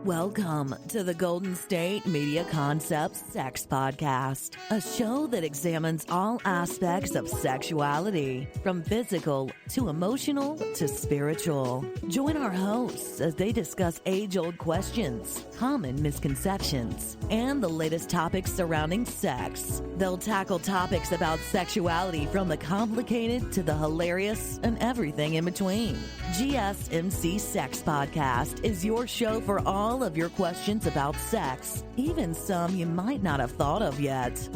Welcome to the Golden State Media Concepts Sex Podcast, a show that examines all aspects of sexuality, from physical to emotional to spiritual. Join our hosts as they discuss age-old questions, common misconceptions, and the latest topics surrounding sex. They'll tackle topics about sexuality from the complicated to the hilarious and everything in between. GSMC Sex Podcast is your show for all of your questions about sex, even some you might not have thought of yet.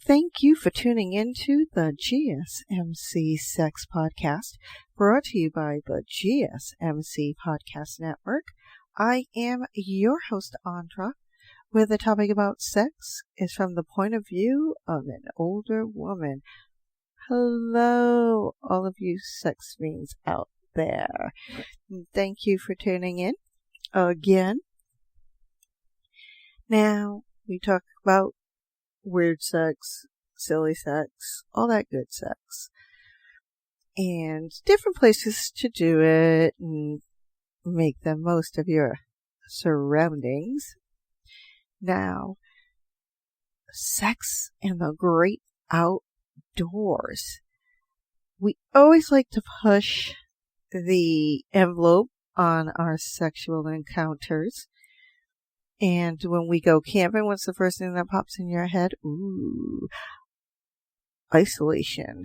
Thank you for tuning into the GSMC Sex Podcast, brought to you by the GSMC Podcast Network. I am your host, Andra, where the topic about sex is from the point of view of an older woman. Hello, all of you sex fiends out there. Thank you for tuning in again. Now, we talk about weird sex, silly sex, all that good sex. And different places to do it and make the most of your surroundings. Now, sex and the great outdoors. We always like to push the envelope on our sexual encounters. And when we go camping, what's the first thing that pops in your head? Ooh, isolation.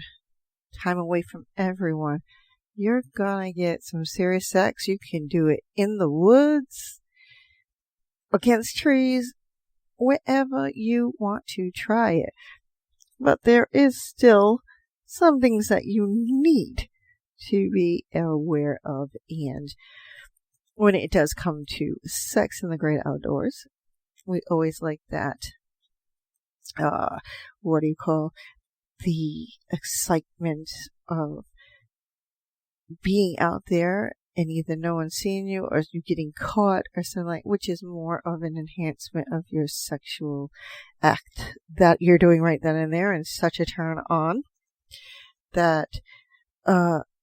Time away from everyone. You're gonna get some serious sex. You can do it in the woods, against trees, wherever you want to try it. But there is still some things that you need to be aware of, and when it does come to sex in the great outdoors, we always like that, the excitement of being out there and either no one seeing you or you getting caught or something like, which is more of an enhancement of your sexual act that you're doing right then and there, and such a turn on that,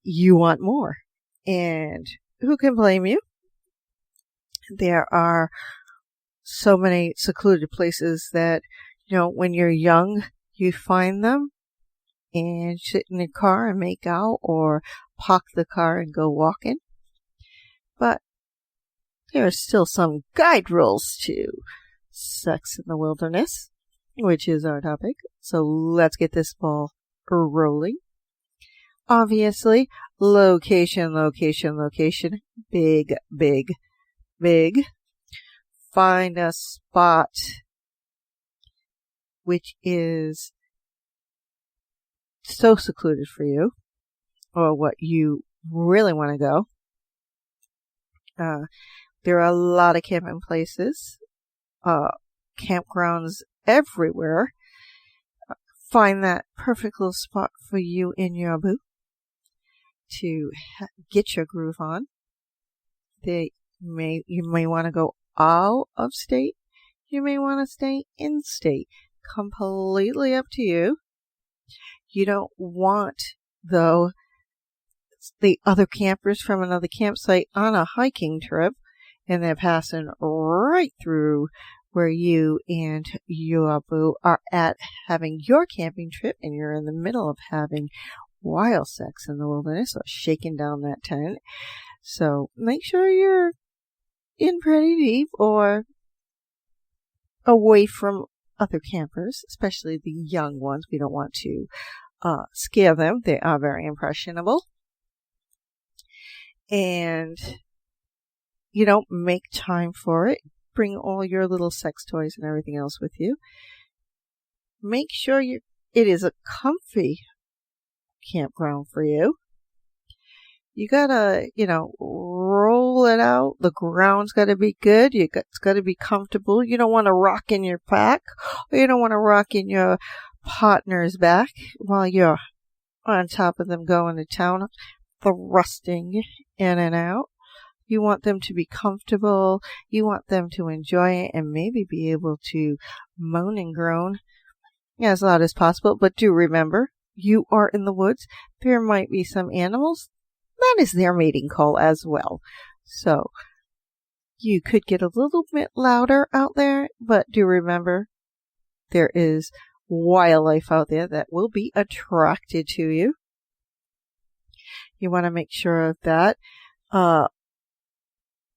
you want more. And who can blame you? There are so many secluded places that, when you're young, you find them and sit in a car and make out or park the car and go walking. But there are still some guide rules to sex in the wilderness, which is our topic. So let's get this ball rolling. Obviously, location. Big. Find a spot which is so secluded for you, or what you really want to go. There are a lot of camping places, campgrounds everywhere. Find that perfect little spot for you and your boo to get your groove on. You may want to go out of state. You may want to stay in state. Completely up to you. You don't want, though, the other campers from another campsite on a hiking trip, and they're passing right through where you and your boo are at having your camping trip, and you're in the middle of having wild sex in the wilderness or shaking down that tent. So make sure you're in pretty deep or away from other campers, especially the young ones. We don't want to scare them. They are very impressionable. And, make time for it. Bring all your little sex toys and everything else with you. Make sure it is a comfy campground for you. you gotta, roll it out. The ground's gotta be good. It's gotta be comfortable. You don't want to rock in your back, or you don't want to rock in your partner's back while you're on top of them going to town, thrusting in and out. You want them to be comfortable. You want them to enjoy it and maybe be able to moan and groan as loud as possible. But do remember, you are in the woods. There might be some animals. That is their mating call as well. So you could get a little bit louder out there, but do remember, there is wildlife out there that will be attracted to you. You want to make sure of that.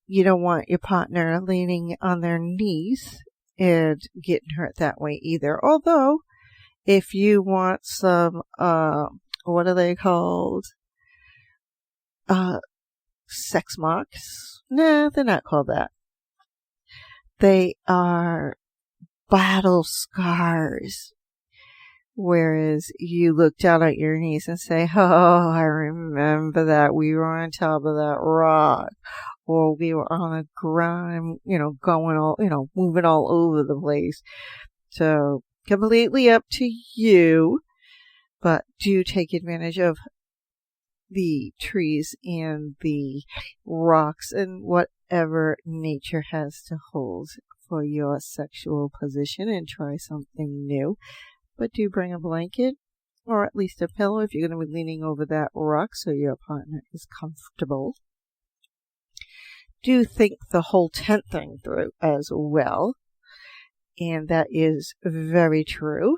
You don't want your partner leaning on their knees and getting hurt that way either. Although, if you want some, what are they called? Sex marks? Nah, they're not called that. They are battle scars. Whereas you look down at your knees and say, oh, I remember that. We were on top of that rock. Or we were on the ground, going all, moving all over the place. So, completely up to you. But do take advantage of the trees and the rocks and whatever nature has to hold for your sexual position, and try something new. But do bring a blanket or at least a pillow if you're going to be leaning over that rock so your partner is comfortable. Do think the whole tent thing through as well. And that is very true.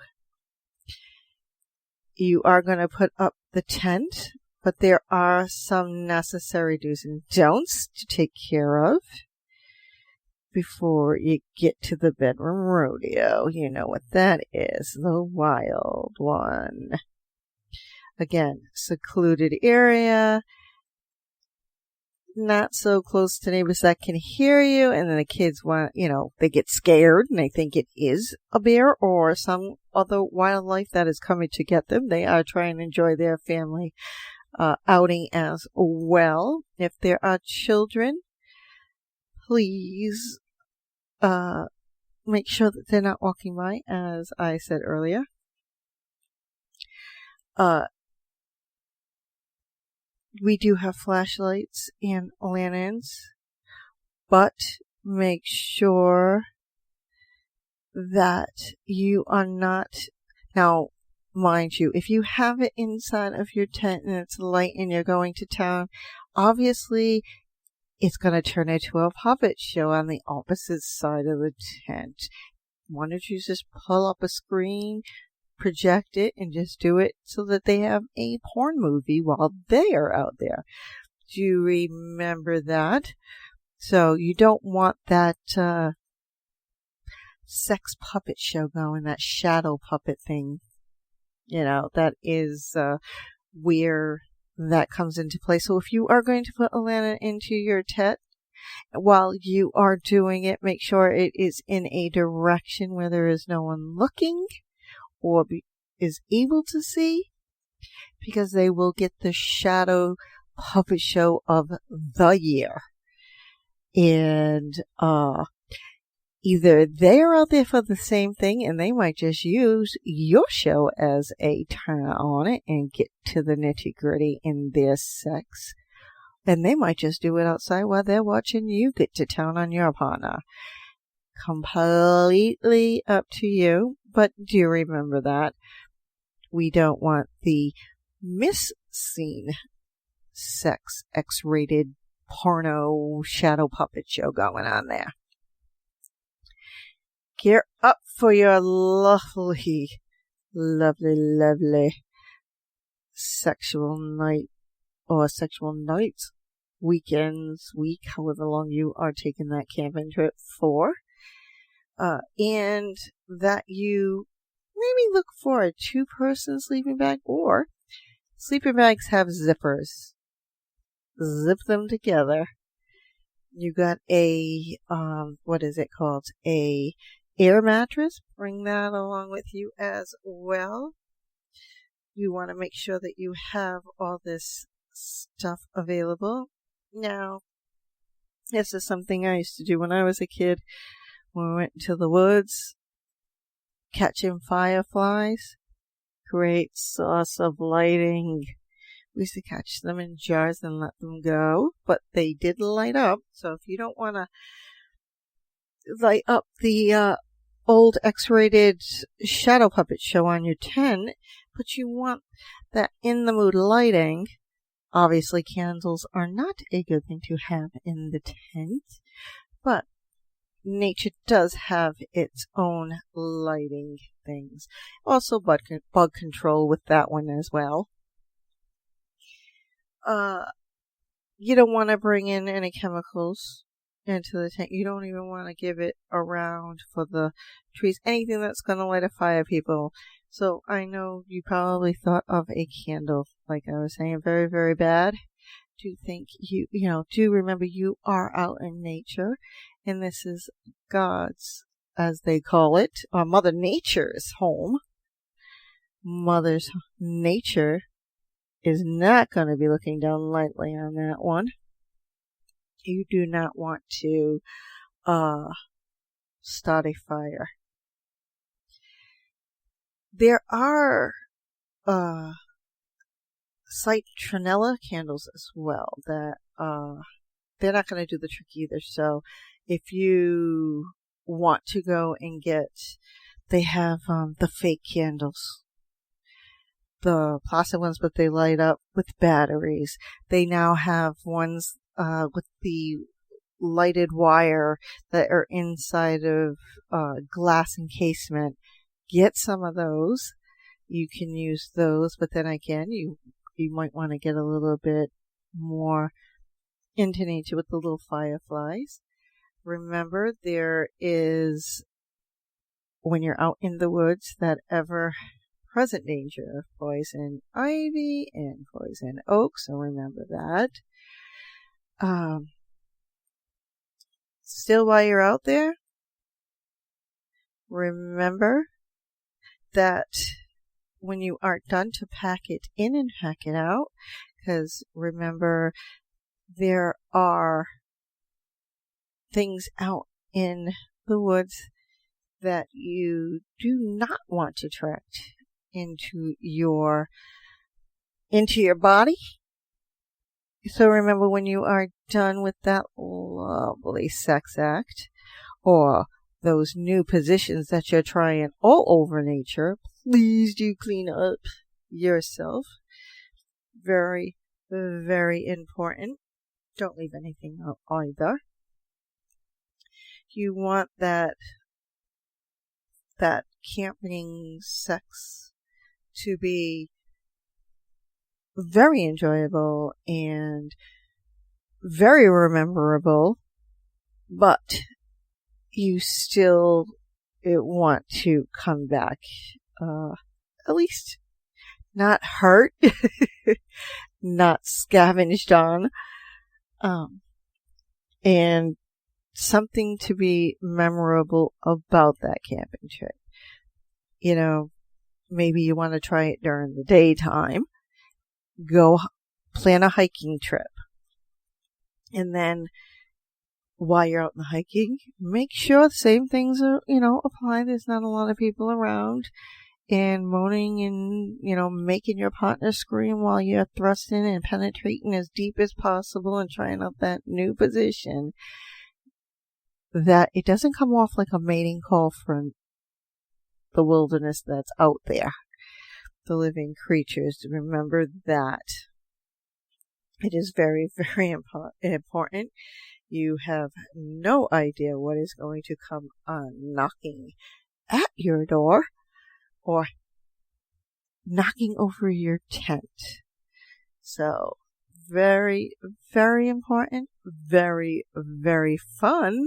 You are going to put up the tent, but there are some necessary do's and don'ts to take care of before you get to the bedroom rodeo. You know what that is, the wild one. Again, secluded area, not so close to neighbors that can hear you, and then the kids want, they get scared and they think it is a bear or some other wildlife that is coming to get them. They are trying to enjoy their family outing as well. If there are children, please make sure that they're not walking by, as I said earlier. We do have flashlights and lanterns, but make sure that you are not, now, mind you, if you have it inside of your tent and it's light and you're going to town, obviously it's going to turn into a puppet show on the opposite side of the tent. Why don't you just pull up a screen, project it, and just do it so that they have a porn movie while they are out there. Do you remember that? So you don't want that sex puppet show going, that shadow puppet thing. That is where that comes into play. So if you are going to put a lantern into your tent, while you are doing it, make sure it is in a direction where there is no one looking or is able to see, because they will get the shadow puppet show of the year. And either they're out there for the same thing and they might just use your show as a turn on it and get to the nitty gritty in their sex. And they might just do it outside while they're watching you get to town on your partner. Completely up to you, but do remember that we don't want the mis-seen sex X-rated porno shadow puppet show going on there. Gear up for your lovely sexual night or sexual nights, weekends, week, however long you are taking that camping trip for. And that you maybe look for a 2-person sleeping bag, or sleeping bags have zippers. Zip them together. You got a, what is it called? A air mattress. Bring that along with you as well. You want to make sure that you have all this stuff available. Now, this is something I used to do when I was a kid. When we went into the woods, catching fireflies. Great source of lighting. We used to catch them in jars and let them go, but they did light up. So if you don't want to light up the old X-rated shadow puppet show on your tent, but you want that in the mood lighting, obviously candles are not a good thing to have in the tent, but nature does have its own lighting things. Also bug control with that one as well. You don't want to bring in any chemicals into the tent. You don't even want to give it around for the trees. Anything that's going to light a fire, people. So I know you probably thought of a candle, like I was saying, very, very bad. Do remember you are out in nature, and this is God's, as they call it, or Mother Nature's home. Mother's nature is not going to be looking down lightly on that one. You do not want to start a fire. There are citronella candles as well that they're not going to do the trick either. So if you want to go and get, they have the fake candles, the plastic ones, but they light up with batteries. They now have ones with the lighted wire that are inside of glass encasement. Get some of those. You can use those, but then again, you might want to get a little bit more into nature with the little fireflies. Remember, there is, when you're out in the woods, that ever-present danger of poison ivy and poison oak, so remember that. Still, while you're out there, remember that when you are done to pack it in and pack it out, because remember, there are things out in the woods that you do not want to attract into your body. So remember, when you are done with that lovely sex act, or those new positions that you're trying all over nature, please do clean up yourself. Very, very important. Don't leave anything out either. You want that camping sex to be very enjoyable and very rememberable, but you still want to come back, at least not hurt, not scavenged on, and something to be memorable about that camping trip. You know, maybe you want to try it during the daytime. Go plan a hiking trip. And then while you're out in the hiking, make sure the same things are, apply. There's not a lot of people around, and moaning and, making your partner scream while you're thrusting and penetrating as deep as possible and trying out that new position, that it doesn't come off like a mating call from the wilderness that's out there, the living creatures. Remember that. It is very, very important. You have no idea what is going to come knocking at your door or knocking over your tent. So, very, very important, very, very fun,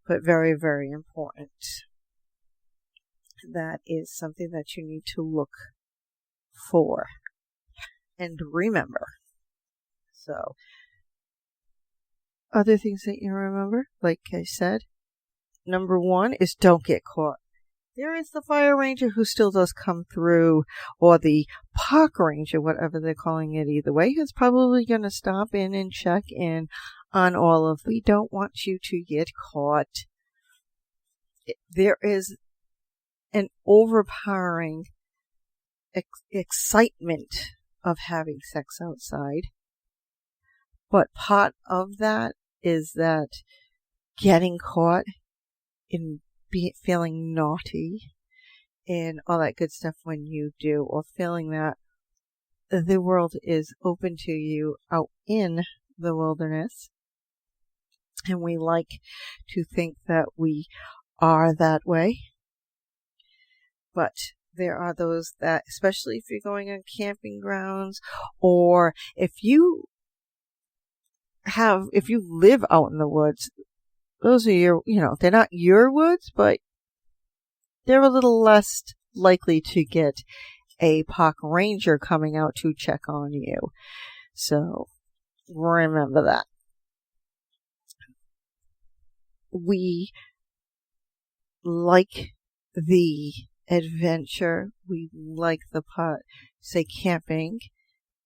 but very, very important. That is something that you need to look for and remember. So, other things that you remember, like I said, number one is don't get caught. there is the fire ranger who still does come through, or the park ranger, whatever they're calling it either way, who's probably going to stop in and check in on all of. We don't want you to get caught. There is an overpowering excitement of having sex outside. But part of that is that getting caught in feeling naughty and all that good stuff when you do, or feeling that the world is open to you out in the wilderness. And we like to think that we are that way. But there are those that, especially if you're going on camping grounds, or if you live out in the woods, those are your, they're not your woods, but they're a little less likely to get a park ranger coming out to check on you. So remember that. We like the adventure. We like the camping.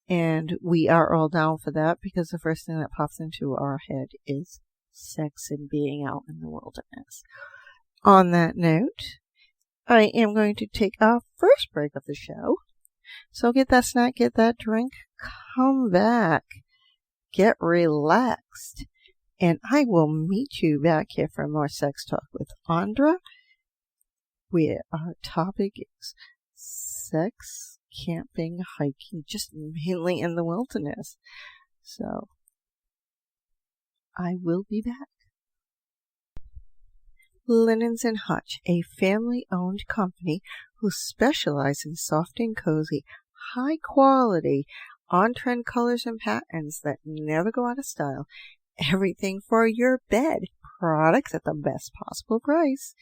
And we are all down for that, because the first thing that pops into our head is sex and being out in the wilderness. On that note, I am going to take our first break of the show. So get that snack, get that drink, come back, get relaxed, and I will meet you back here for more Sex Talk with Andra, where our topic is sex, camping, hiking, just mainly in the wilderness. So, I will be back. Linens and Hutch, a family-owned company who specialize in soft and cozy, high-quality, on-trend colors and patterns that never go out of style. Everything for your bed. Products at the best possible price.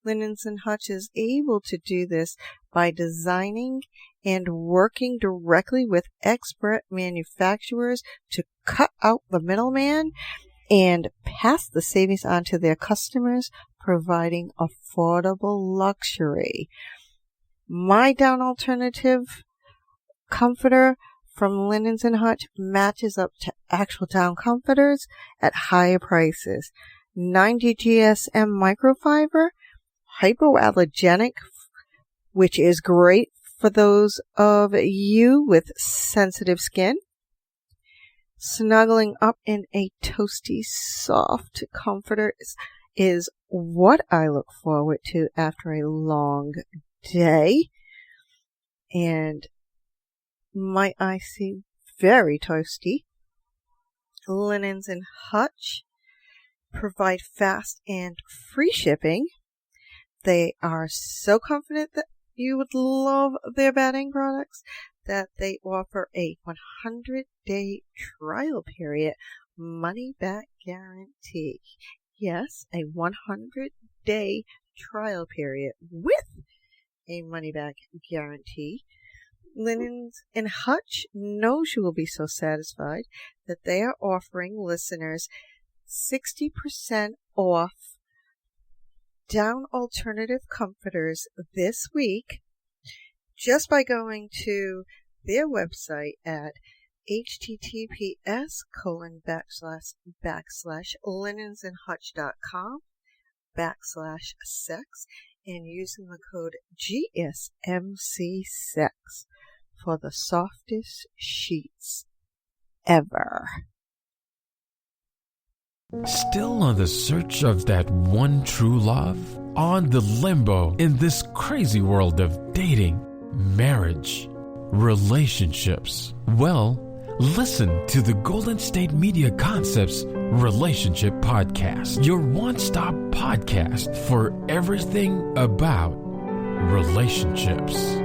Linens and Hutch is able to do this by designing and working directly with expert manufacturers to cut out the middleman and pass the savings on to their customers, providing affordable luxury. My down alternative comforter from Linens and Hutch matches up to actual down comforters at higher prices. 90 GSM microfiber, hypoallergenic, which is great for those of you with sensitive skin. Snuggling up in a toasty, soft comforter is what I look forward to after a long day. And might I say very toasty. Linens and Hutch provide fast and free shipping. They are so confident that you would love their bedding products that they offer a 100-day trial period money-back guarantee. Yes, a 100-day trial period with a money-back guarantee. Linens and Hutch knows you will be so satisfied that they are offering listeners 60% off down alternative comforters this week just by going to their website at https://linensandhutch.com/sex and using the code GSMC6 for the softest sheets ever. Still on the search of that one true love? On the limbo in this crazy world of dating, marriage, relationships? Well, listen to the Golden State Media Concepts Relationship Podcast, your one-stop podcast for everything about relationships.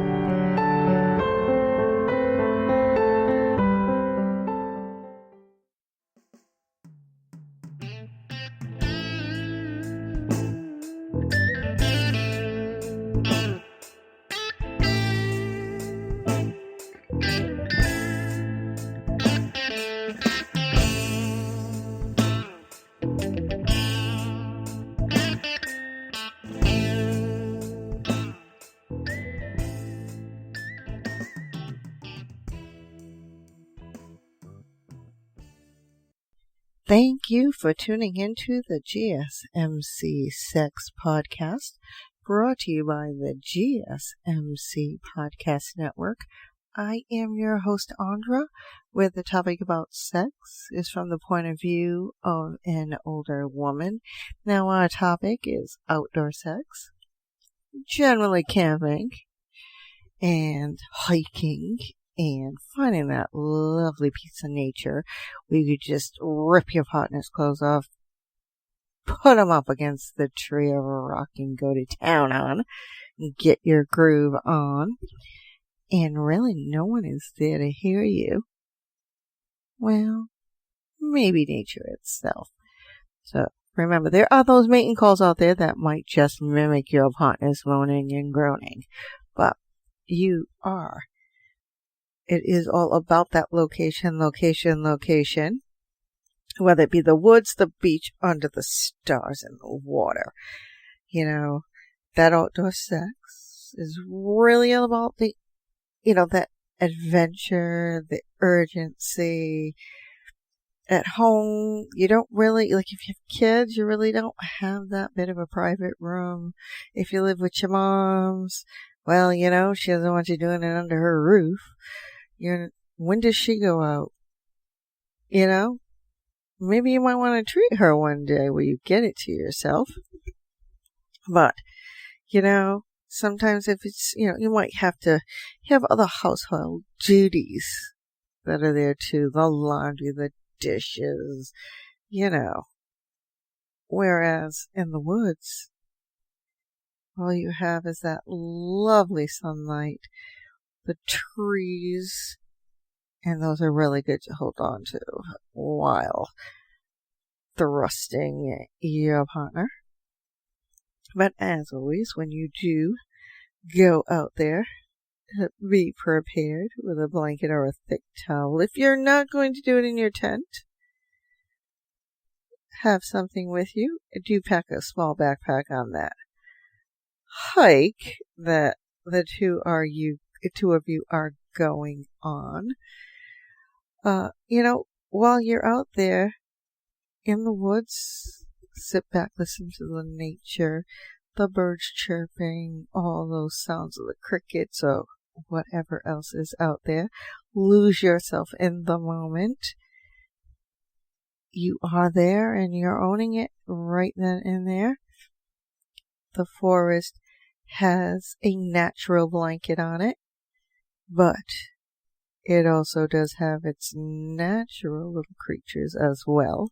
Thank you for tuning into the GSMC Sex Podcast, brought to you by the GSMC Podcast Network. I am your host, Andra, where the topic about sex is from the point of view of an older woman. Now, our topic is outdoor sex, generally camping and hiking and finding that lovely piece of nature where you could just rip your partner's clothes off, put them up against the tree of a rock and go to town on, and get your groove on. And really no one is there to hear you. Well, maybe nature itself. So remember, there are those mating calls out there that might just mimic your partner's moaning and groaning. But you are. It is all about that location. Whether it be the woods, the beach, under the stars, and the water. You know, that outdoor sex is really all about the that adventure, the urgency. At home, you don't really, like if you have kids, you really don't have that bit of a private room. If you live with your moms, well, she doesn't want you doing it under her roof. When does she go out? Maybe you might want to treat her one day where you get it to yourself. But, sometimes if it's, you might have to have other household duties that are there too. The laundry, the dishes, Whereas in the woods, all you have is that lovely sunlight, the trees, and those are really good to hold on to while thrusting your partner. But as always, when you do go out there, be prepared with a blanket or a thick towel. If you're not going to do it in your tent, have something with you. Do pack a small backpack on that hike that the two of you are going on. While you're out there in the woods, sit back, listen to the nature, the birds chirping, all those sounds of the crickets or whatever else is out there. Lose yourself in the moment. You are there and you're owning it right then and there. The forest has a natural blanket on it, but it also does have its natural little creatures as well.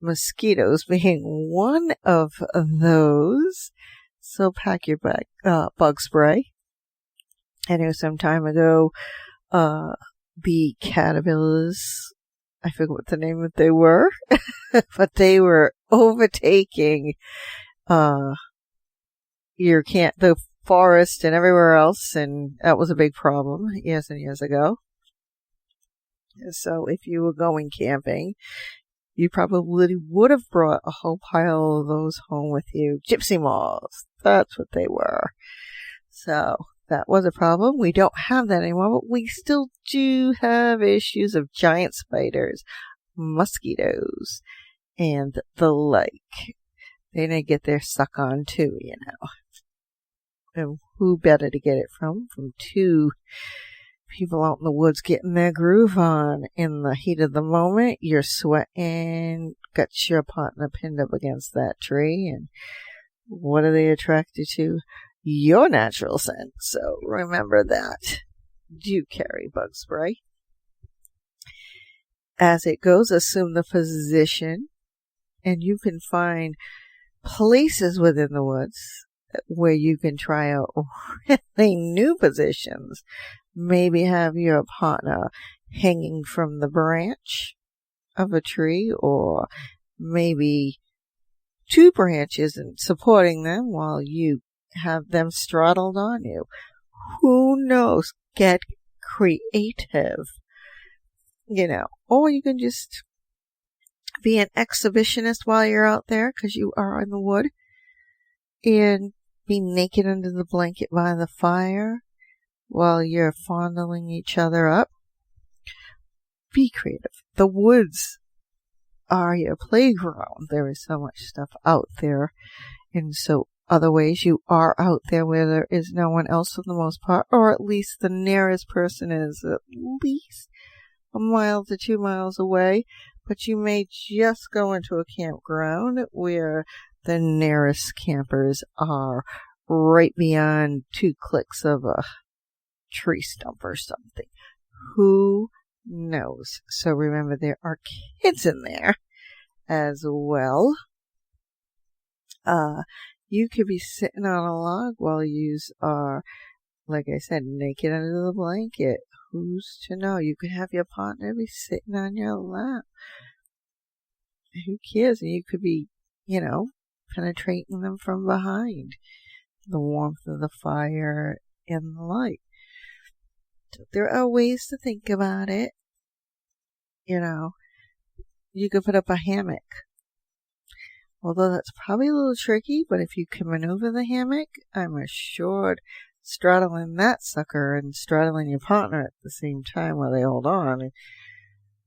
Mosquitoes being one of those. So pack your bug spray. I know some time ago, the caterpillars, I forget what the name of they were, but they were overtaking the forest and everywhere else, and that was a big problem years and years ago. So if you were going camping, you probably would have brought a whole pile of those home with you. Gypsy moths, that's what they were. So that was a problem. We don't have that anymore, but we still do have issues of giant spiders, mosquitoes, and the like. They need to get their suck on too, And who better to get it from? From two people out in the woods getting their groove on in the heat of the moment. You're sweating, got your partner pinned up against that tree, and what are they attracted to? Your natural scent. So remember that. Do carry bug spray. As it goes, assume the position, and you can find places within the woods where you can try out really new positions. Maybe have your partner hanging from the branch of a tree, or maybe two branches and supporting them while you have them straddled on you. Who knows? Get creative. Or you can just be an exhibitionist while you're out there because you are in the wood, and be naked under the blanket by the fire while you're fondling each other up. Be creative. The woods are your playground. There is so much stuff out there. And so other ways you are out there where there is no one else for the most part, or at least the nearest person is at least a mile to 2 miles away. But you may just go into a campground where the nearest campers are right beyond 2 clicks of a tree stump or something. Who knows? So remember, there are kids in there as well. You could be sitting on a log while you are, like I said, naked under the blanket. Who's to know? You could have your partner be sitting on your lap. Who cares? And you could be, penetrating them from behind. The warmth of the fire and the light. So there are ways to think about it. You could put up a hammock. Although that's probably a little tricky, but if you can maneuver the hammock, I'm assured straddling that sucker and straddling your partner at the same time while they hold on,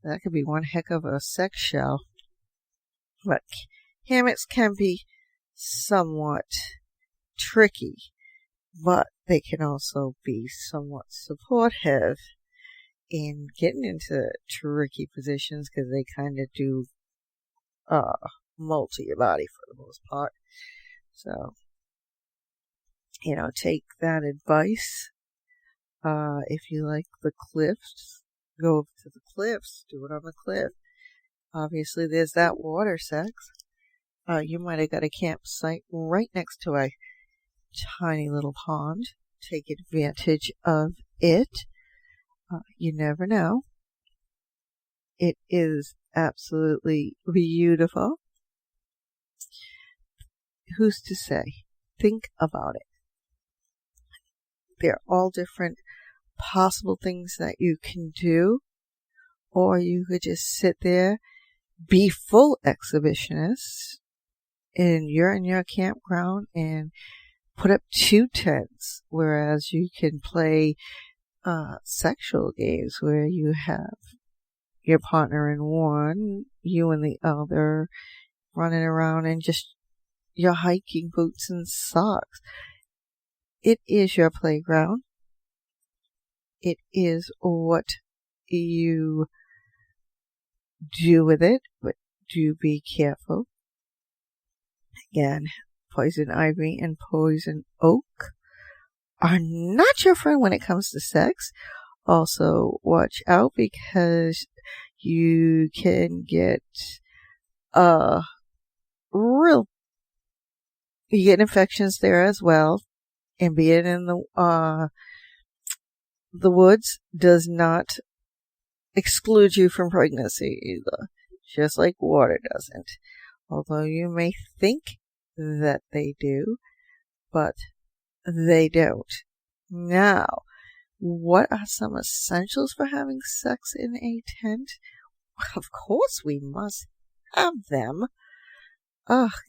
that could be one heck of a sex show. But hammocks can be somewhat tricky, but they can also be somewhat supportive in getting into tricky positions because they kind of do mold to your body for the most part. So, take that advice. If you like the cliffs, go over to the cliffs, do it on the cliff. Obviously, there's that water sex. You might have got a campsite right next to a tiny little pond. Take advantage of it. You never know. It is absolutely beautiful. Who's to say? Think about it. There are all different possible things that you can do, or you could just sit there, be full exhibitionist, and you're in your campground and put up 2 tents, whereas you can play sexual games where you have your partner in one, you in the other, running around in just your hiking boots and socks. It is your playground. It is what you do with it, but do be careful. Again, poison ivy and poison oak are not your friend when it comes to sex. Also, watch out because you can get you get infections there as well. And being in the woods does not exclude you from pregnancy either, just like water doesn't. Although you may think that they do, but they don't. Now, what are some essentials for having sex in a tent? Of course we must have them.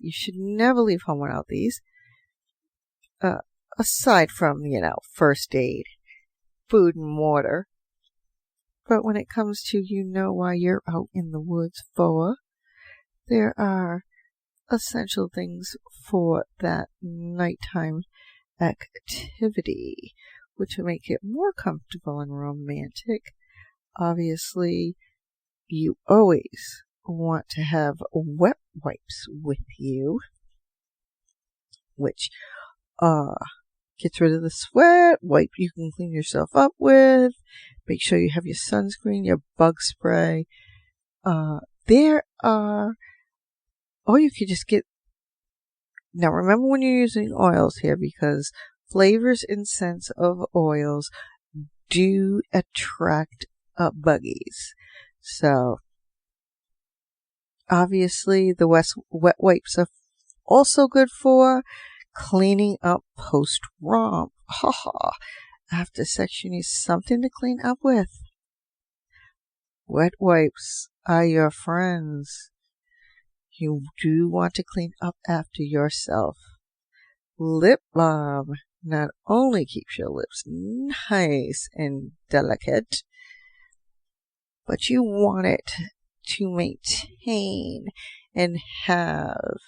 You should never leave home without these. Aside from, first aid, food and water. But when it comes to why you're out in the woods for, there are essential things for that nighttime activity, which will make it more comfortable and romantic. Obviously, you always want to have wet wipes with you, which gets rid of the sweat, wipe you can clean yourself up with. Make sure you have your sunscreen, your bug spray. There are, or you could just get, now remember when you're using oils here, because flavors and scents of oils do attract buggies. So, obviously the wet wipes are also good for cleaning up post-romp. After sex, you need something to clean up with. Wet wipes are your friends. You do want to clean up after yourself. Lip balm not only keeps your lips nice and delicate, but you want it to maintain and have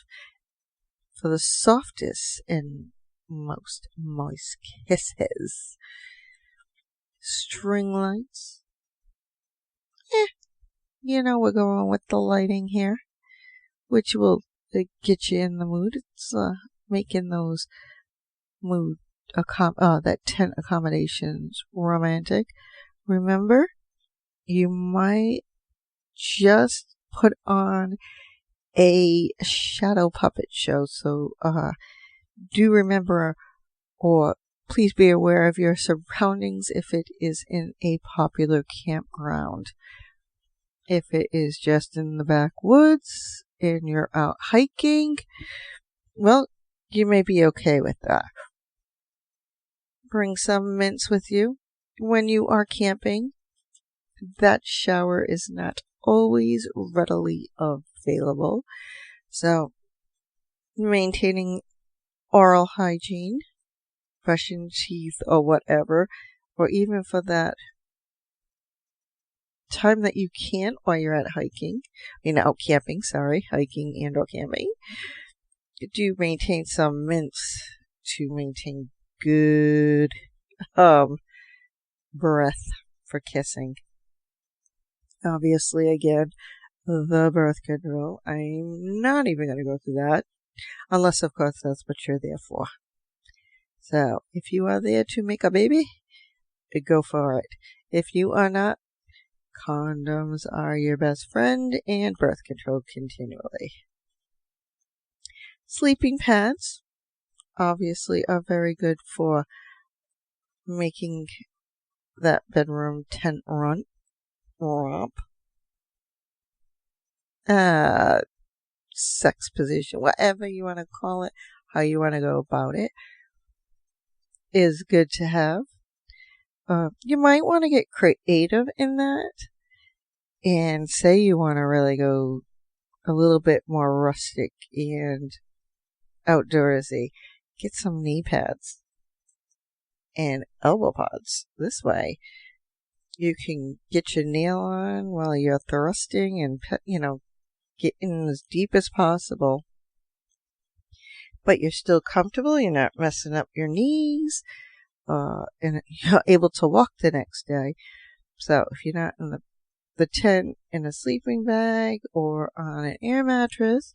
for the softest and most moist kisses. String lights. We're going with the lighting here, which will get you in the mood. It's making those that tent accommodations romantic. Remember, you might just put on a shadow puppet show, so do remember, or please be aware of your surroundings if it is in a popular campground. If it is just in the backwoods and you're out hiking, well, you may be okay with that. Bring some mints with you. When you are camping, that shower is not always readily available. So, maintaining oral hygiene, brushing teeth or whatever, or even for that time that you can't while you're out hiking, out camping, hiking and or camping, do maintain some mints to maintain good breath for kissing. Obviously, again, the birth control. I'm not even going to go through that, unless, of course, that's what you're there for. So, if you are there to make a baby, go for it. If you are not, condoms are your best friend, and birth control continually. Sleeping pads, obviously, are very good for making that bedroom tent romp. Sex position, whatever you want to call it, how you want to go about it, is good to have. You might want to get creative in that and say you want to really go a little bit more rustic and outdoorsy. Get some knee pads and elbow pods. This way you can get your nail on while you're thrusting and, get in as deep as possible. But you're still comfortable. You're not messing up your knees. And you're able to walk the next day. So if you're not in the tent in a sleeping bag or on an air mattress,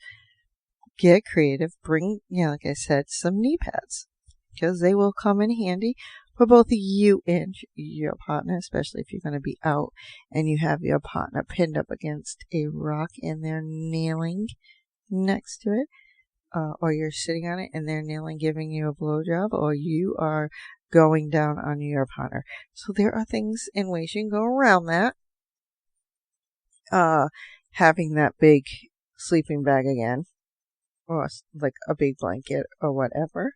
get creative. Bring, like I said, some knee pads, because they will come in handy for both you and your partner, especially if you're going to be out and you have your partner pinned up against a rock and they're kneeling next to it, or you're sitting on it and they're kneeling, giving you a blowjob, or you are going down on your partner. So there are things and ways you can go around that. Having that big sleeping bag again, or like a big blanket or whatever,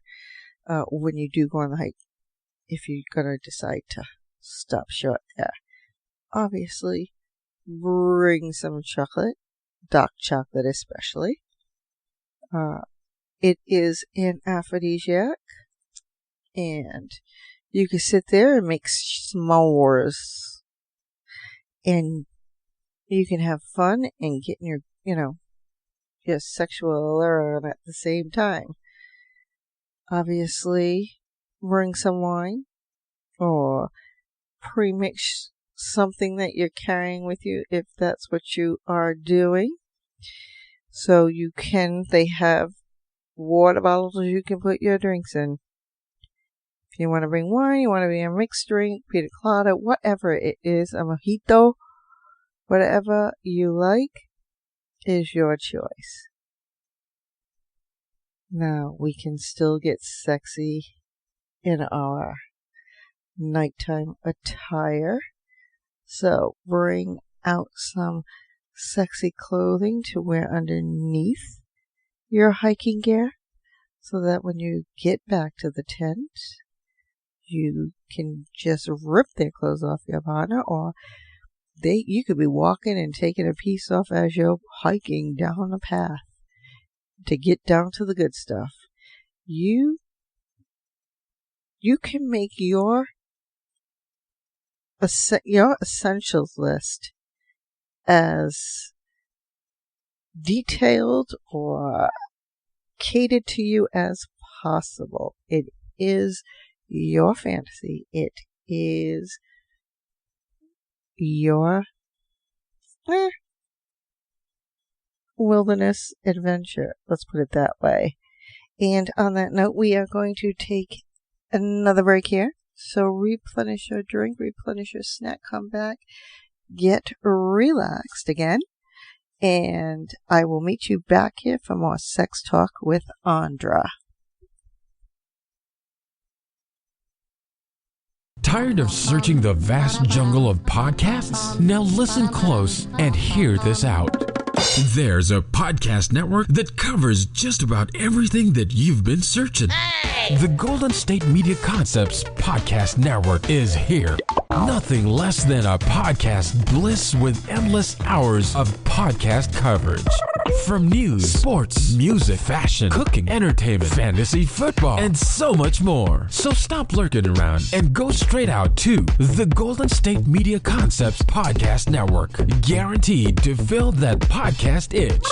when you do go on the hike, if you're going to decide to stop short there. Obviously, bring some chocolate, dark chocolate especially. It is an aphrodisiac, and you can sit there and make s'mores, and you can have fun and get in your sexual allure at the same time. Obviously, bring some wine or pre-mix something that you're carrying with you if that's what you are doing. So they have water bottles you can put your drinks in. If you want to bring wine, you want to bring a mixed drink, pina colada, whatever it is, a mojito, whatever you like is your choice. Now, we can still get sexy in our nighttime attire. So, bring out some sexy clothing to wear underneath your hiking gear, so that when you get back to the tent, you can just rip their clothes off your partner, or you could be walking and taking a piece off as you're hiking down the path to get down to the good stuff. You can make your essentials list as detailed or catered to you as possible. It is your fantasy. It is your wilderness adventure. Let's put it that way. And on that note, we are going to take another break here. So replenish your drink, replenish your snack, come back, get relaxed again. And I will meet you back here for more Sex Talk with Andra. Tired of searching the vast jungle of podcasts? Now listen close and hear this out. There's a podcast network that covers just about everything that you've been searching. Hey! The Golden State Media Concepts Podcast Network is here. Nothing less than a podcast bliss with endless hours of podcast coverage. From news, sports, music, fashion, cooking, entertainment, fantasy, football, and so much more. So stop lurking around and go straight out to the Golden State Media Concepts Podcast Network. Guaranteed to fill that podcast itch.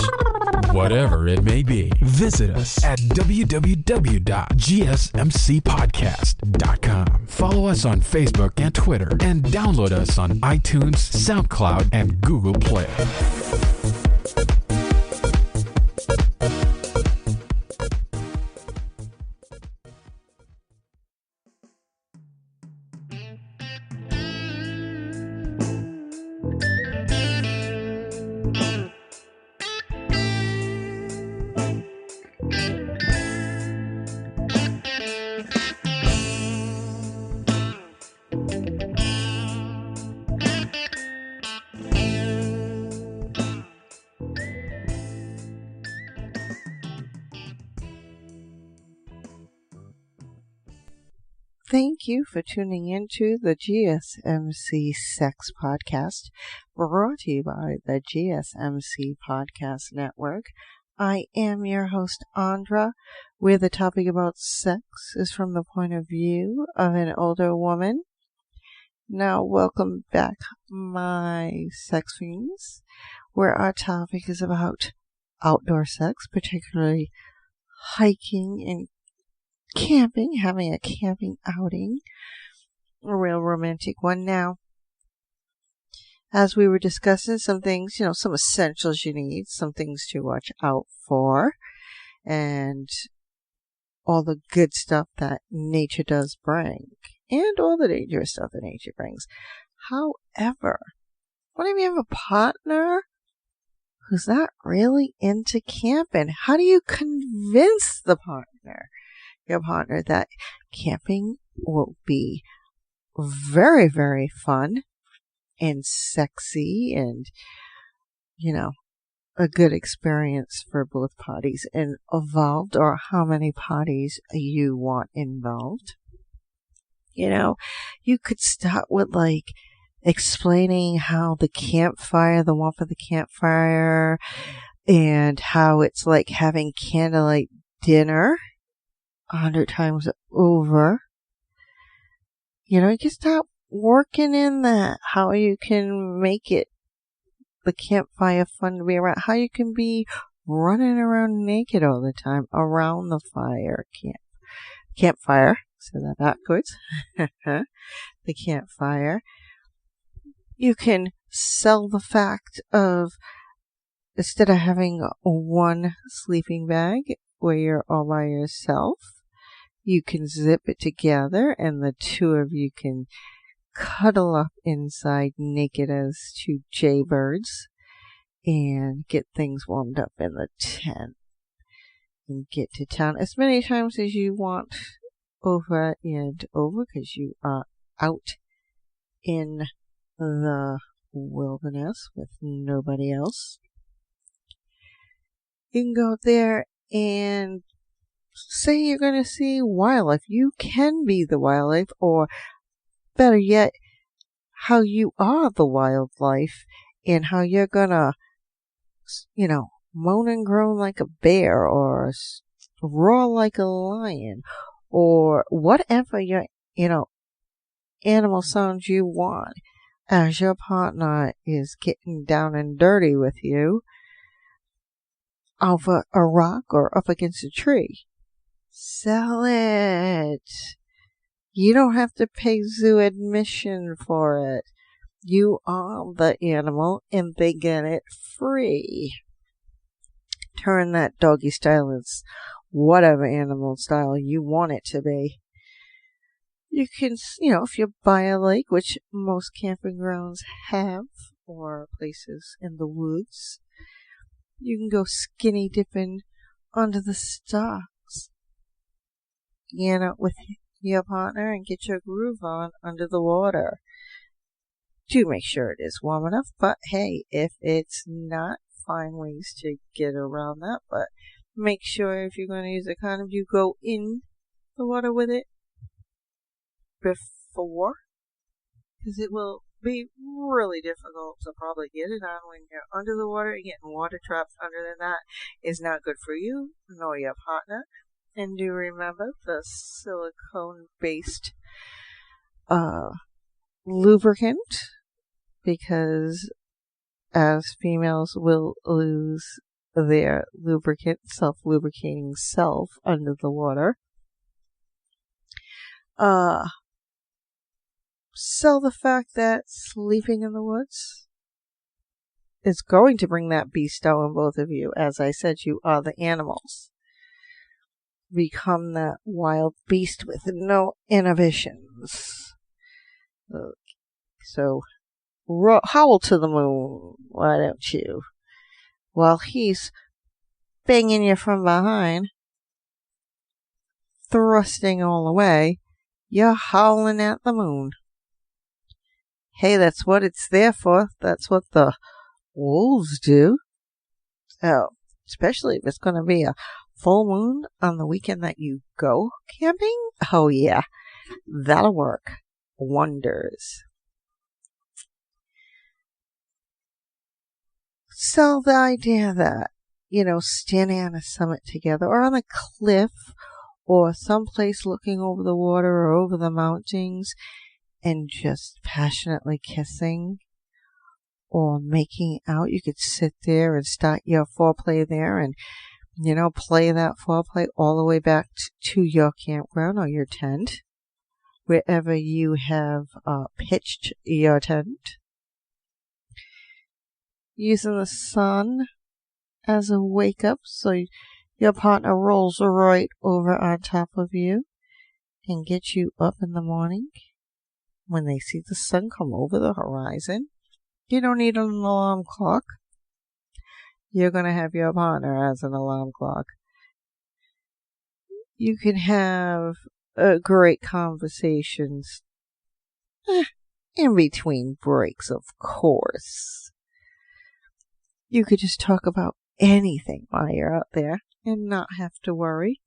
Whatever it may be. Visit us at www.gsmcpodcast.com. Follow us on Facebook and Twitter, and download us on iTunes, SoundCloud, and Google Play. Thank you for tuning into the GSMC Sex Podcast, brought to you by the GSMC Podcast Network. I am your host, Andra, where the topic about sex is from the point of view of an older woman. Now, welcome back, my sex fiends, where our topic is about outdoor sex, particularly hiking and camping, having a camping outing, a real romantic one. Now, as we were discussing some things, some essentials you need, some things to watch out for, and all the good stuff that nature does bring, and all the dangerous stuff that nature brings. However, what if you have a partner who's not really into camping? How do you convince your partner that camping will be very, very fun and sexy and, a good experience for both parties involved, or how many parties you want involved? You could start with explaining how the warmth of the campfire, and how it's like having candlelight dinner 100 times over. You can start working in that, how you can make the campfire fun to be around, how you can be running around naked all the time around the campfire. Say that backwards. The campfire. You can sell the fact of, instead of having one sleeping bag where you're all by yourself, you can zip it together and the two of you can cuddle up inside naked as two jaybirds and get things warmed up in the tent and get to town as many times as you want over and over, because you are out in the wilderness with nobody else. You can go out there and say you're going to see wildlife. You can be the wildlife, or better yet, how you are the wildlife, and how you're going to, moan and groan like a bear, or roar like a lion, or whatever your, animal sounds you want, as your partner is getting down and dirty with you. over a rock or up against a tree. Sell it. You don't have to pay zoo admission for it. You are the animal and they get it free. Turn that doggy style into whatever animal style you want it to be. You can, if you buy a lake, which most camping grounds have, or places in the woods, you can go skinny dipping under the stocks, with your partner and get your groove on under the water. Do make sure it is warm enough, but hey, if it's not, find ways to get around that, but make sure if you're going to use a condom, you go in the water with it before, because it will be really difficult to probably get it on when you're under the water and getting water trapped under that is not good for you nor your partner. And do remember the silicone-based lubricant, because as females will lose their lubricant, self-lubricating self under the water. Sell the fact that sleeping in the woods is going to bring that beast out in both of you. As I said, you are the animals. Become that wild beast with no inhibitions. So, howl to the moon, why don't you? While he's banging you from behind, thrusting all the way, you're howling at the moon. Hey, that's what it's there for. That's what the wolves do. So, especially if it's going to be a full moon on the weekend that you go camping. Oh yeah, that'll work wonders. Sell the idea that, standing on a summit together or on a cliff or someplace looking over the water or over the mountains and just passionately kissing or making out. You could sit there and start your foreplay there and, play that foreplay all the way back to your campground or your tent, wherever you have pitched your tent. Using the sun as a wake-up so your partner rolls right over on top of you and gets you up in the morning when they see the sun come over the horizon. You don't need an alarm clock. You're going to have your partner as an alarm clock. You can have great conversations in between breaks, of course. You could just talk about anything while you're out there and not have to worry.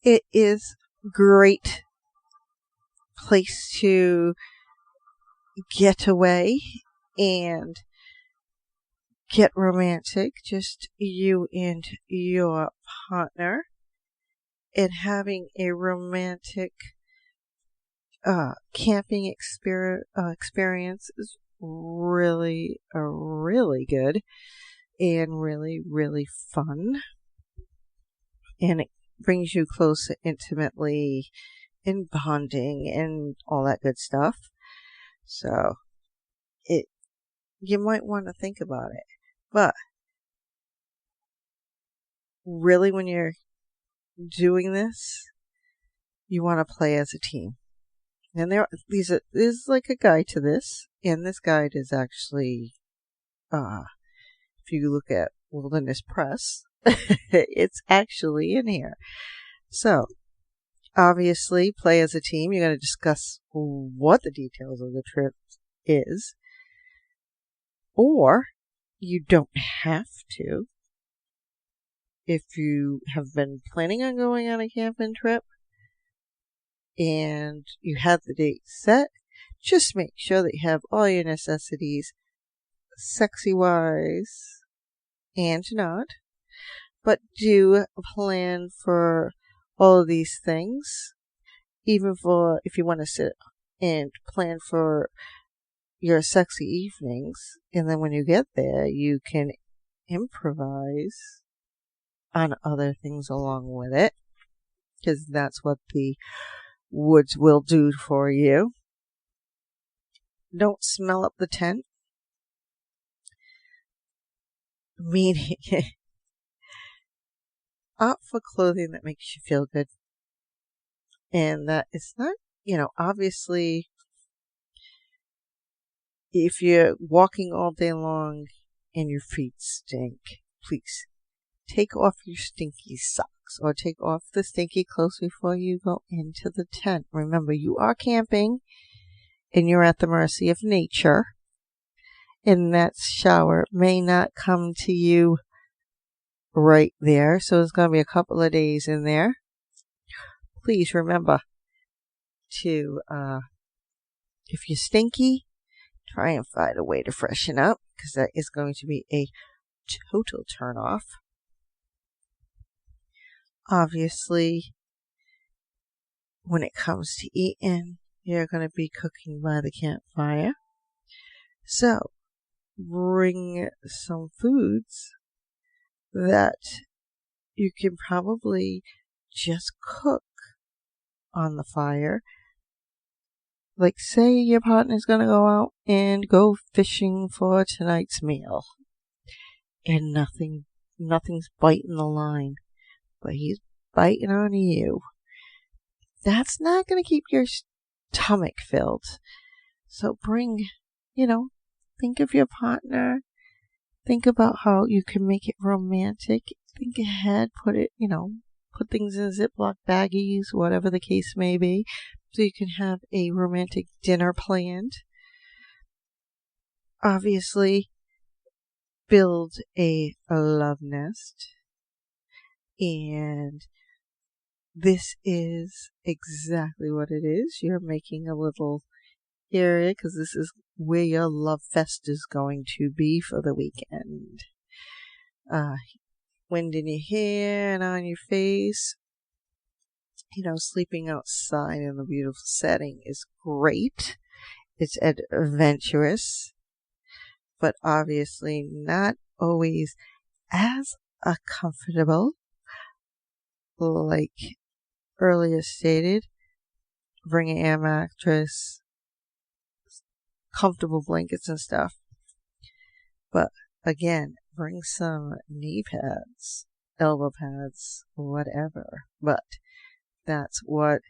It is a great place to get away and get romantic, just you and your partner, and having a romantic camping experience is really, really good and really, really fun. And it brings you closer intimately in bonding and all that good stuff. So you might want to think about it. But really, when you're doing this, you want to play as a team. And there's like a guide to this, and this guide is actually, if you look at Wilderness Press, it's actually in here. So, obviously, play as a team. You're going to discuss what the details of the trip is, or you don't have to. If you have been planning on going on a camping trip and you have the date set, just make sure that you have all your necessities sexy-wise and not. But do plan for all of these things, even for if you want to sit and plan for your sexy evenings. And then when you get there, you can improvise on other things along with it, because that's what the woods will do for you. Don't smell up the tent. Meaning, opt for clothing that makes you feel good. And that it's not, obviously, if you're walking all day long and your feet stink, please take off your stinky socks or take off the stinky clothes before you go into the tent. Remember, you are camping and you're at the mercy of nature. And that shower may not come to you right there. So it's going to be a couple of days in there. Please remember to, if you're stinky, try and find a way to freshen up, because that is going to be a total turn off. Obviously, when it comes to eating, you're going to be cooking by the campfire. So, bring some foods that you can probably just cook on the fire. Like, say your partner's going to go out and go fishing for tonight's meal, and nothing's biting the line, but he's biting on you. That's not going to keep your stomach filled. So bring, think of your partner. Think about how you can make it romantic. Think ahead. Put things in Ziploc baggies, whatever the case may be, so you can have a romantic dinner planned. Obviously, build a love nest. And this is exactly what it is. You're making a little area because this is where your love fest is going to be for the weekend. Wind in your hair and on your face. Sleeping outside in a beautiful setting is great. It's adventurous, but obviously not always as comfortable. Like earlier stated, bring an air mattress, comfortable blankets and stuff. But again, bring some knee pads, elbow pads, whatever. But that's what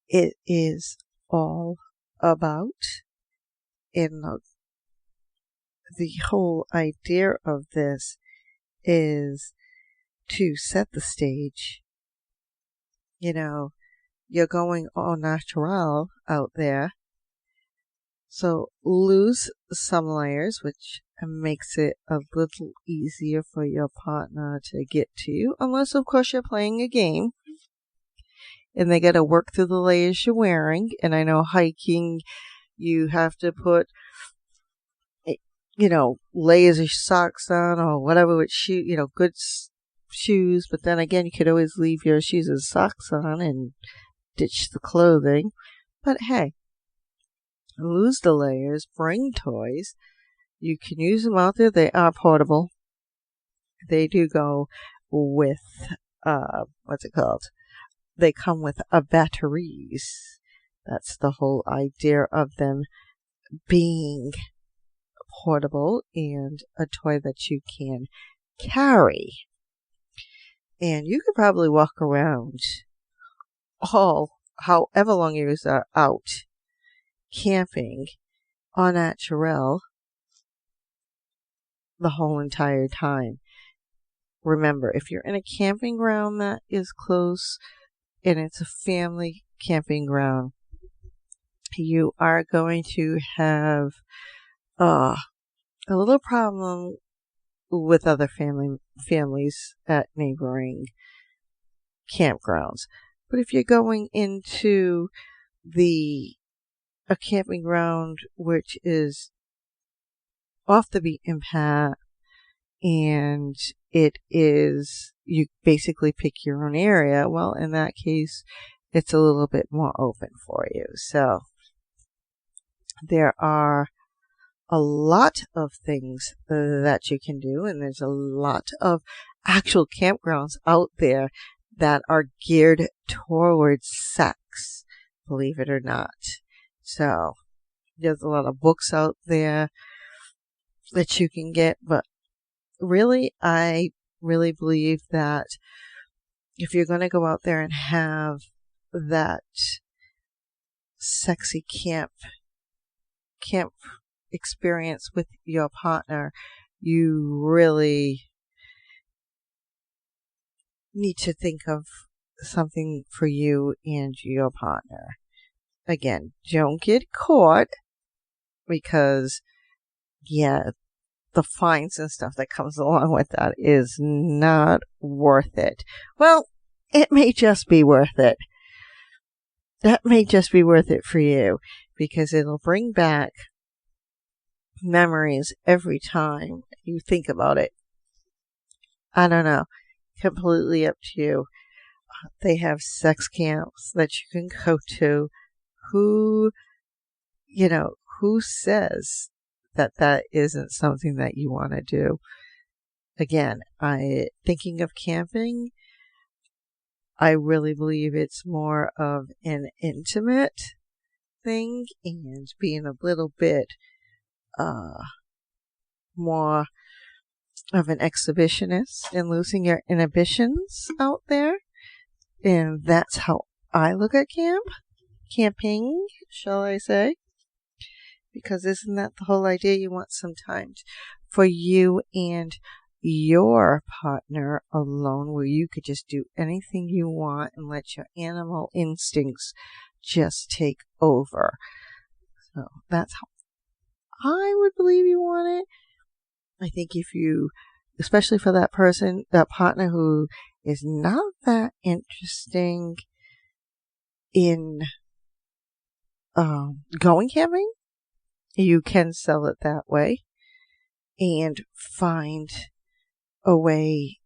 it is all about. And the whole idea of this is to set the stage. You're going au natural out there. So lose some layers, which makes it a little easier for your partner to get to you. Unless, of course, you're playing a game and they got to work through the layers you're wearing. And I know hiking, you have to put, layers of socks on or whatever with good shoes. But then again, you could always leave your shoes and socks on and ditch the clothing. But hey, lose the layers, bring toys. You can use them out there. They are portable. They do go with, they come with batteries. That's the whole idea of them being portable and a toy that you can carry. And you could probably walk around however long you are out camping au naturel the whole entire time. Remember, if you're in a camping ground that is close and it's a family camping ground, you are going to have a little problem with other families at neighboring campgrounds. But if you're going into a camping ground which is off the beaten path, and it is, you basically pick your own area, well, in that case, it's a little bit more open for you. So there are a lot of things that you can do, and there's a lot of actual campgrounds out there that are geared towards sex, believe it or not. So there's a lot of books out there that you can get, but really, I really believe that if you're going to go out there and have that sexy camp experience with your partner, you really need to think of something for you and your partner. Again, don't get caught, because the fines and stuff that comes along with that is not worth it. Well, it may just be worth it. That may just be worth it for you, because it'll bring back memories every time you think about it. I don't know. Completely up to you. They have sex camps that you can go to. Who says that isn't something that you want to do? Again, thinking of camping, I really believe it's more of an intimate thing, and being a little bit more of an exhibitionist and losing your inhibitions out there. And that's how I look at camping, shall I say. Because isn't that the whole idea? You want some time for you and your partner alone, where you could just do anything you want and let your animal instincts just take over. So that's how I would believe you want it. I think if you, especially for that partner who is not that interesting in going camping, you can sell it that way and find a way.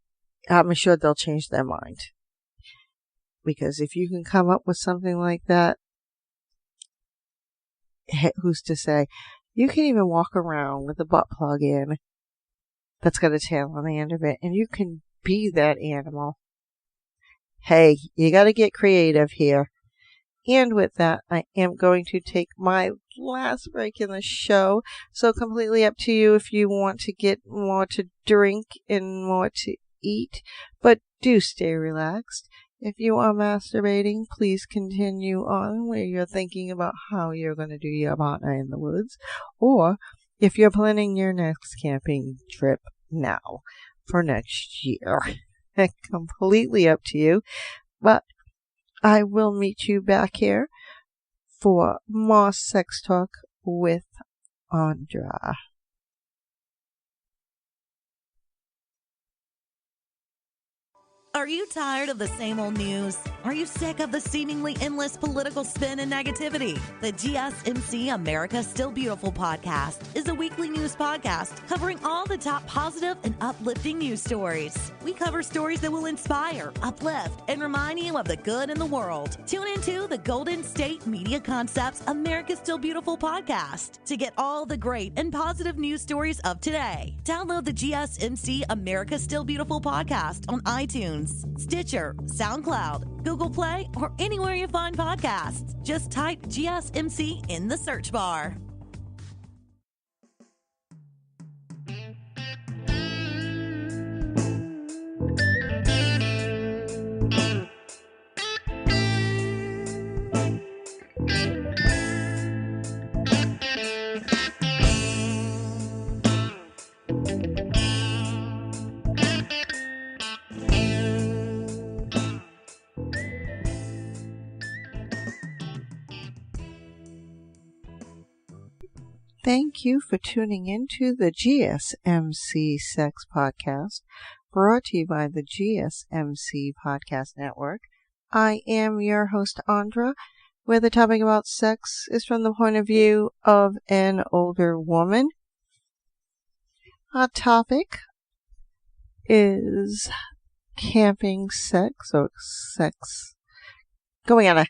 I'm sure they'll change their mind. Because if you can come up with something like that, who's to say? You can even walk around with a butt plug in that's got a tail on the end of it, and you can be that animal. Hey, you got to get creative here. And with that, I am going to take my last break in the show. So completely up to you if you want to get more to drink and more to eat. But do stay relaxed. If you are masturbating, please continue on where you're thinking about how you're going to do your partner in the woods. Or if you're planning your next camping trip now for next year. Completely up to you. But I will meet you back here for more sex talk with Andra. Are you tired of the same old news? Are you sick of the seemingly endless political spin and negativity? The GSMC America's Still Beautiful podcast is a weekly news podcast covering all the top positive and uplifting news stories. We cover stories that will inspire, uplift, and remind you of the good in the world. Tune into the Golden State Media Concepts America's Still Beautiful podcast to get all the great and positive news stories of today. Download the GSMC America's Still Beautiful podcast on iTunes, Stitcher, SoundCloud, Google Play, or anywhere you find podcasts. Just type GSMC in the search bar. Thank you for tuning into the GSMC Sex Podcast, brought to you by the GSMC Podcast Network. I am your host, Andra, where the topic about sex is from the point of view of an older woman. Our topic is camping sex, or sex, going on a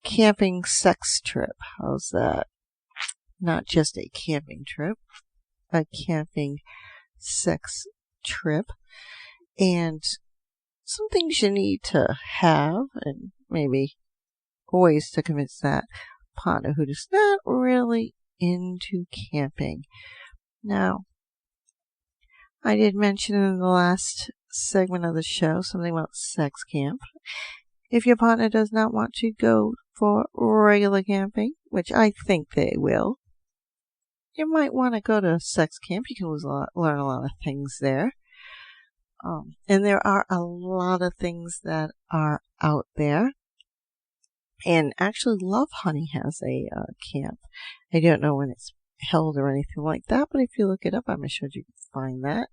camping sex trip. How's that? not just a camping trip, a camping sex trip. And some things you need to have, and maybe ways to convince that partner who is not really into camping. Now, I did mention in the last segment of the show something about sex camp. If your partner does not want to go for regular camping, which I think they will, you might want to go to sex camp. You can learn a lot of things there. And there are a lot of things that are out there. And actually, Love Honey has a camp. I don't know when it's held or anything like that, but if you look it up, I'm sure you can find that.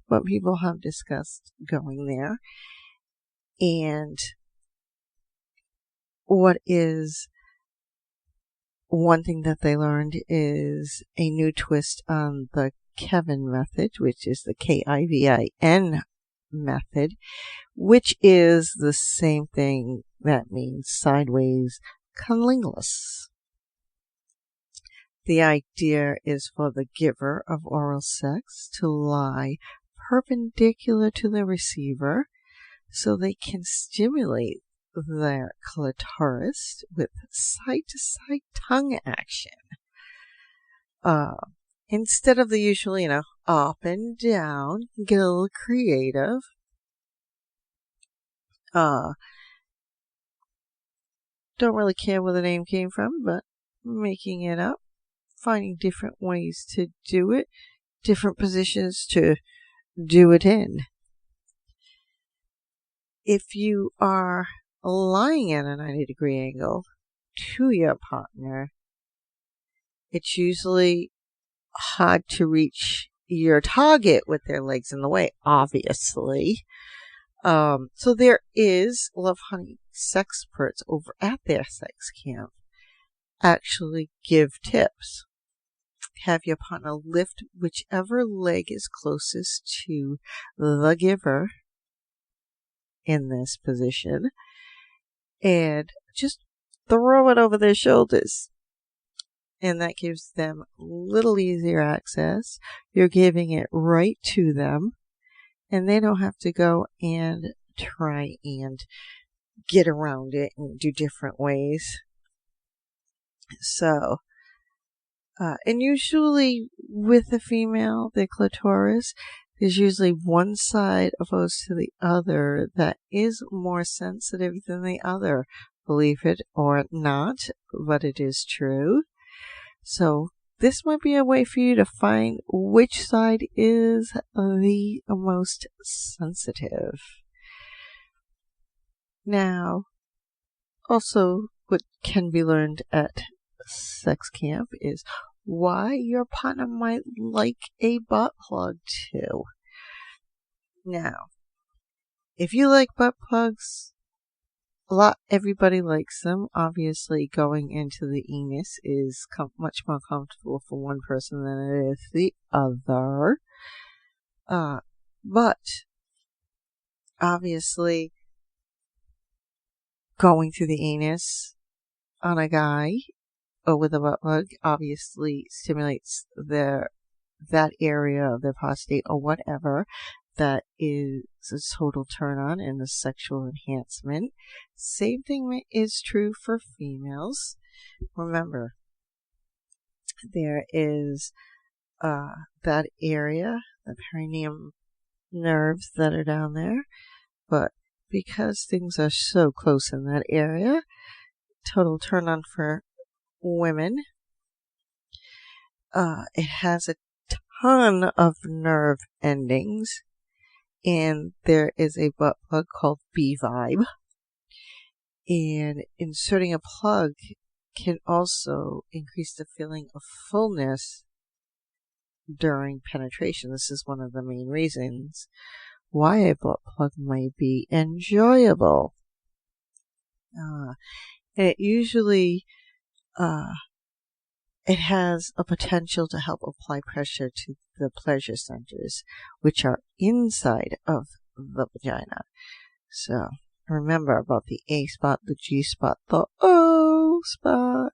But people have discussed going there. And what is one thing that they learned is a new twist on the Kevin method, which is the KIVIN method, which is the same thing that means sideways cunnilingus. The idea is for the giver of oral sex to lie perpendicular to the receiver so they can stimulate their clitoris with side-to-side tongue action. Instead of the usual, up and down, get a little creative. Don't really care where the name came from, but making it up, finding different ways to do it, different positions to do it in. If you are lying at a 90-degree angle to your partner, it's usually hard to reach your target with their legs in the way, obviously. So there is Love Honey sexperts over at their sex camp actually give tips. Have your partner lift whichever leg is closest to the giver in this position and just throw it over their shoulders. And that gives them a little easier access. You're giving it right to them. And they don't have to go and try and get around it and do different ways. So, and usually with the female, the clitoris, there's usually one side opposed to the other that is more sensitive than the other. Believe it or not, but it is true. So this might be a way for you to find which side is the most sensitive. Now, also what can be learned at sex camp is why your partner might like a butt plug too. Now, if you like butt plugs, everybody likes them. Obviously, going into the anus is much more comfortable for one person than it is the other. But obviously, going through the anus on a guy or with a butt plug obviously stimulates that area of their prostate or whatever. That is a total turn on and a sexual enhancement. Same thing is true for females. Remember, there is that area, the perineum nerves that are down there, but because things are so close in that area, total turn on for women. It has a ton of nerve endings. And there is a butt plug called B-Vibe. And inserting a plug can also increase the feeling of fullness during penetration. This is one of the main reasons why a butt plug may be enjoyable. And it usually it has a potential to help apply pressure to the pleasure centers, which are inside of the vagina. So remember about the A spot, the G spot, the O spot.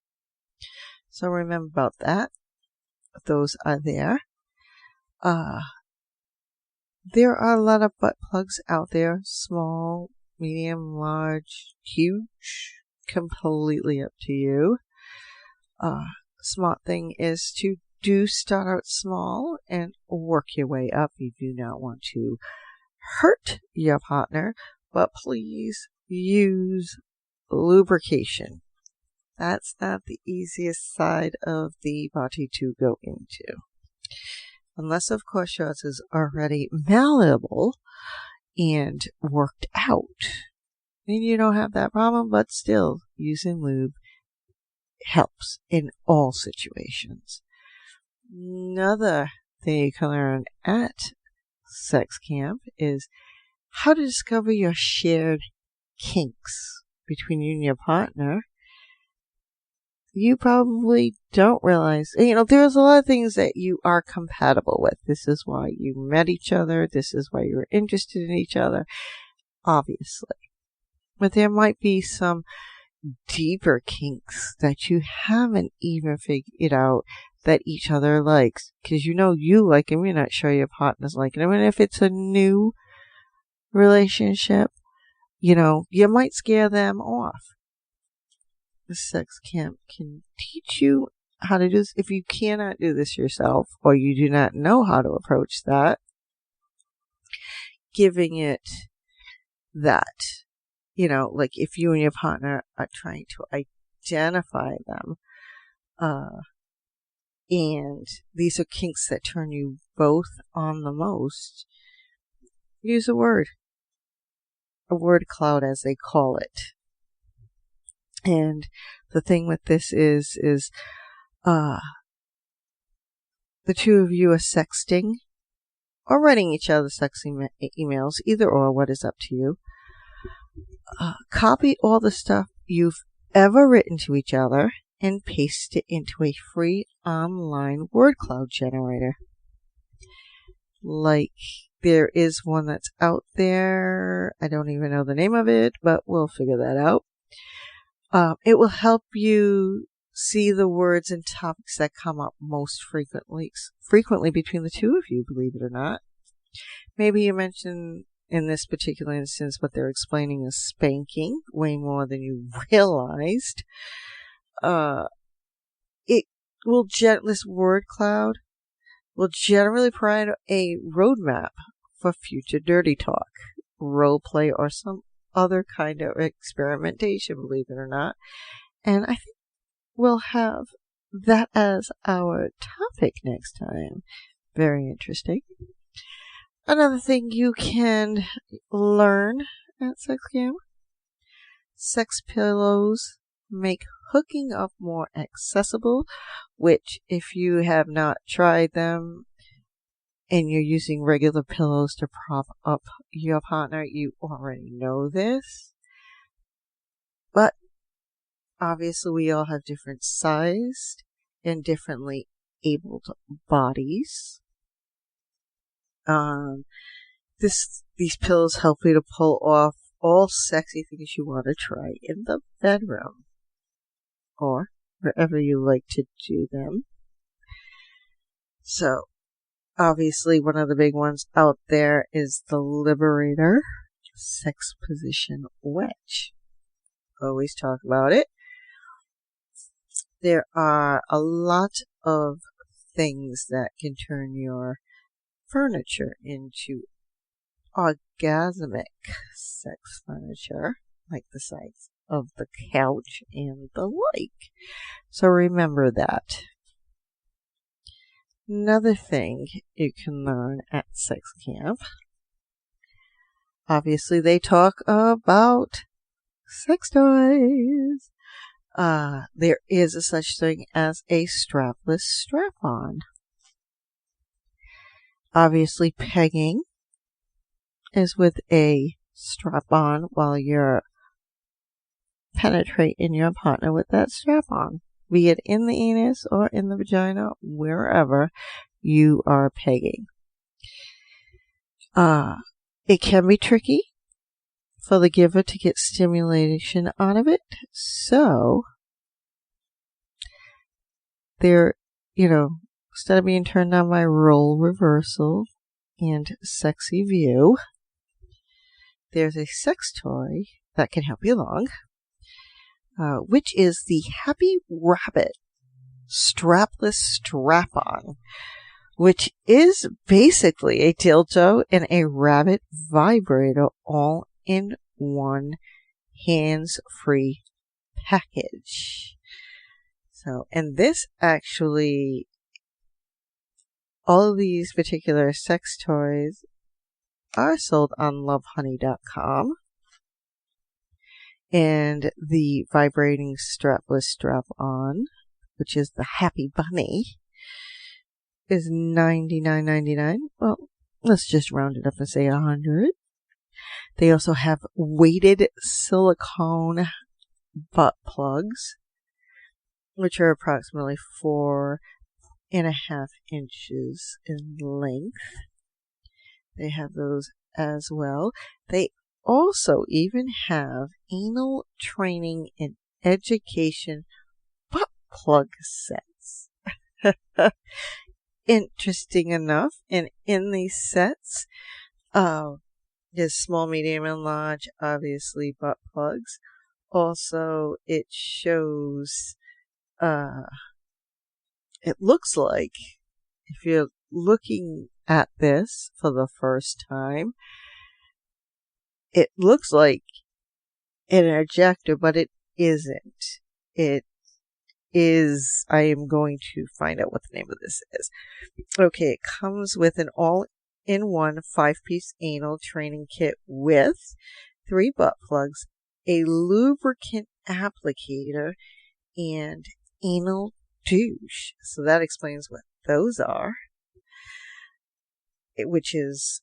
So remember about that. Those are there. There are a lot of butt plugs out there. Small, medium, large, huge. Completely up to you. Smart thing is to start out small and work your way up. You do not want to hurt your partner, but please use lubrication. That's not the easiest side of the body to go into. Unless, of course, yours is already malleable and worked out. Then you don't have that problem, but still, using lube helps in all situations. Another thing you can learn at sex camp is how to discover your shared kinks between you and your partner. You probably don't realize, there's a lot of things that you are compatible with. This is why you met each other. This is why you were interested in each other, obviously. But there might be some deeper kinks that you haven't even figured out that each other likes. Because you like them, you're not sure your partner's liking them. And if it's a new relationship, you might scare them off. The sex camp can teach you how to do this. If you cannot do this yourself, or you do not know how to approach that, giving it that, like if you and your partner are trying to identify them, and these are kinks that turn you both on the most, use a word cloud, as they call it. And the thing with this is the two of you are sexting or writing each other sexy emails, either or, what is up to you. Copy all the stuff you've ever written to each other and paste it into a free online word cloud generator. Like, there is one that's out there. I don't even know the name of it, but we'll figure that out. It will help you see the words and topics that come up most frequently between the two of you, believe it or not. Maybe you mention in this particular instance what they're explaining is spanking, way more than you realized. This word cloud will generally provide a roadmap for future dirty talk, role play, or some other kind of experimentation, believe it or not. And I think we'll have that as our topic next time. Very interesting. Another thing you can learn at sex camp: sex pillows make hooking up more accessible, which, if you have not tried them and you're using regular pillows to prop up your partner, you already know this. But obviously we all have different sized and differently abled bodies. These pillows help you to pull off all sexy things you want to try in the bedroom or wherever you like to do them. So, obviously, one of the big ones out there is the Liberator Sex Position Wedge. Always talk about it. There are a lot of things that can turn your furniture into orgasmic sex furniture, like the size of the couch and the like. So remember that. Another thing you can learn at sex camp, obviously they talk about sex toys. There is a such thing as a strapless strap-on. Obviously pegging is with a strap-on while you're penetrating your partner with that strap-on, be it in the anus or in the vagina, wherever you are pegging. It can be tricky for the giver to get stimulation out of it, so there, instead of being turned on by role reversal and sexy view, there's a sex toy that can help you along, which is the Happy Rabbit strapless strap-on, which is basically a dildo and a rabbit vibrator all in one hands-free package. So, and this actually, all of these particular sex toys are sold on lovehoney.com. And the vibrating strapless strap-on, which is the Happy Bunny, is $99.99. Well, let's just round it up and say $100. They also have weighted silicone butt plugs, which are approximately 4.5 inches in length. They have those as well. They also even have anal training and education butt plug sets. Interesting enough. And in these sets, there's small, medium, and large, obviously, butt plugs. Also, it shows, it looks like, if you're looking at this for the first time, it looks like an ejector, but it isn't. It is, I am going to find out what the name of this is. Okay, it comes with an all-in-one 5-piece anal training kit with 3 butt plugs, a lubricant applicator, and anal douche. So that explains what those are. Which is,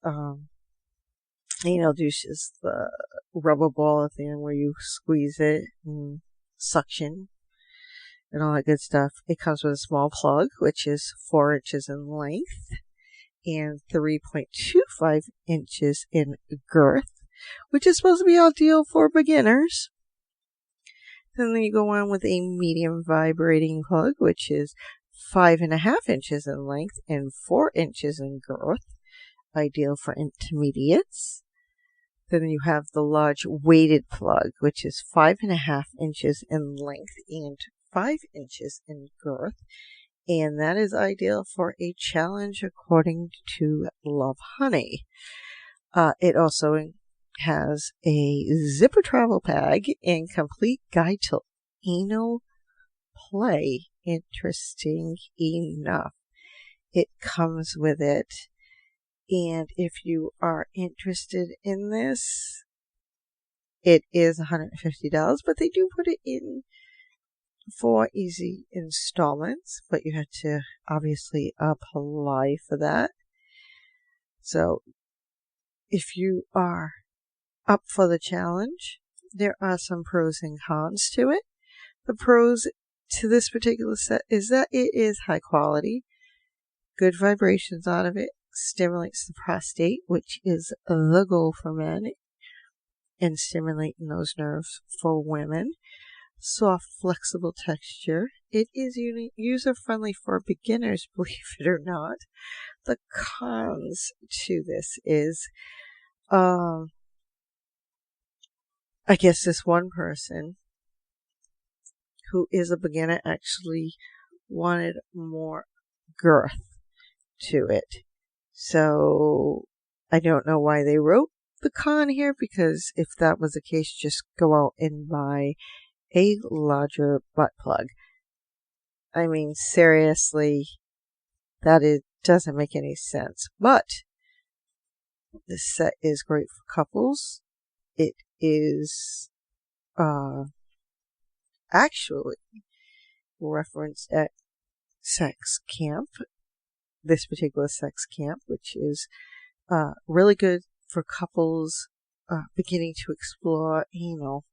anal douche is the rubber ball thing where you squeeze it and suction and all that good stuff. It comes with a small plug, which is 4 inches in length and 3.25 inches in girth, which is supposed to be ideal for beginners. Then you go on with a medium vibrating plug, which is 5.5 inches in length and 4 inches in girth, ideal for intermediates. Then you have the large weighted plug, which is 5.5 inches in length and 5 inches in girth, and that is ideal for a challenge according to Love Honey. It also has a zipper travel bag and complete guide to anal play. Interesting enough. It comes with it. And if you are interested in this, it is $150, but they do put it in 4 easy installments, but you have to obviously apply for that. So if you are up for the challenge, there are some pros and cons to it. The pros to this particular set is that it is high quality, good vibrations out of it, stimulates the prostate, which is the goal for men, and stimulating those nerves for women. Soft, flexible texture. It is user-friendly for beginners, believe it or not. The cons to this is, I guess this one person who is a beginner actually wanted more girth to it. So I don't know why they wrote the con here, because if that was the case, just go out and buy a larger butt plug. I mean, seriously, doesn't make any sense. But this set is great for couples. It is actually referenced at sex camp. This particular sex camp, which is really good for couples beginning to explore anal.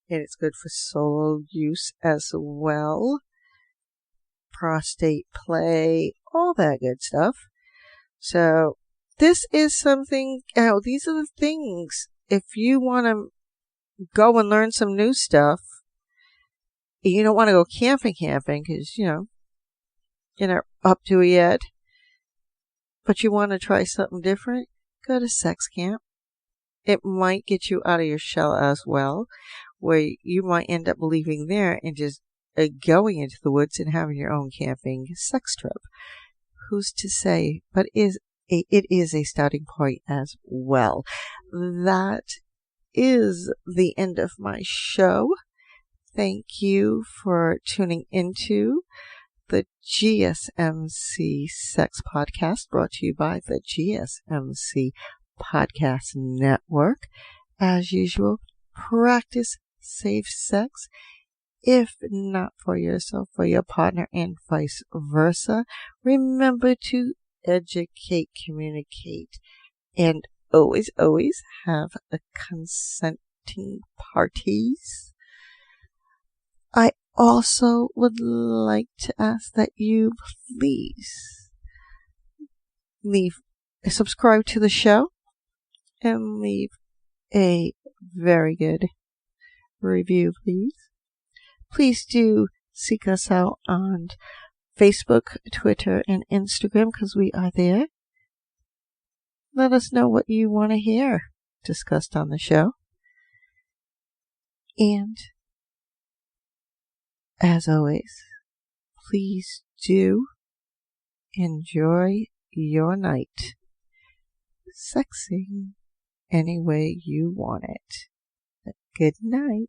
And it's good for solo use as well. Prostate play, all that good stuff. So this is something, these are the things, if you want to go and learn some new stuff, you don't want to go camping because, up to it yet, but you want to try something different, go to sex camp. It might get you out of your shell as well, where you might end up leaving there and just going into the woods and having your own camping sex trip. Who's to say? But it is a starting point as well. That is the end of my show. Thank you for tuning into the GSMC Sex Podcast, brought to you by the GSMC Podcast Network. As usual, practice safe sex, if not for yourself, for your partner, and vice versa. Remember to educate, communicate, and always have a consenting parties. I also would like to ask that you please subscribe to the show and leave a very good review, please. Please do seek us out on Facebook, Twitter, and Instagram, because we are there. Let us know what you want to hear discussed on the show. And as always, please do enjoy your night sexing any way you want it. Good night.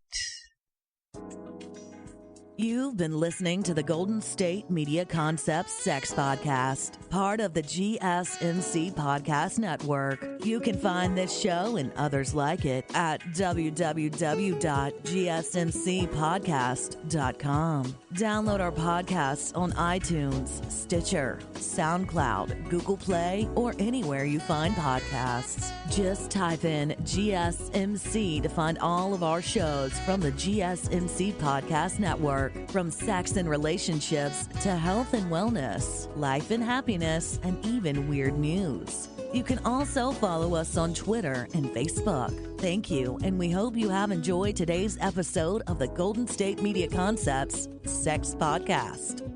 You've been listening to the Golden State Media Concepts Sex Podcast, part of the GSMC Podcast Network. You can find this show and others like it at www.gsmcpodcast.com. Download our podcasts on iTunes, Stitcher, SoundCloud, Google Play, or anywhere you find podcasts. Just type in GSMC to find all of our shows from the GSMC Podcast Network. From sex and relationships to health and wellness, life and happiness, and even weird news. You can also follow us on Twitter and Facebook. Thank you, and we hope you have enjoyed today's episode of the Golden State Media Concepts Sex Podcast.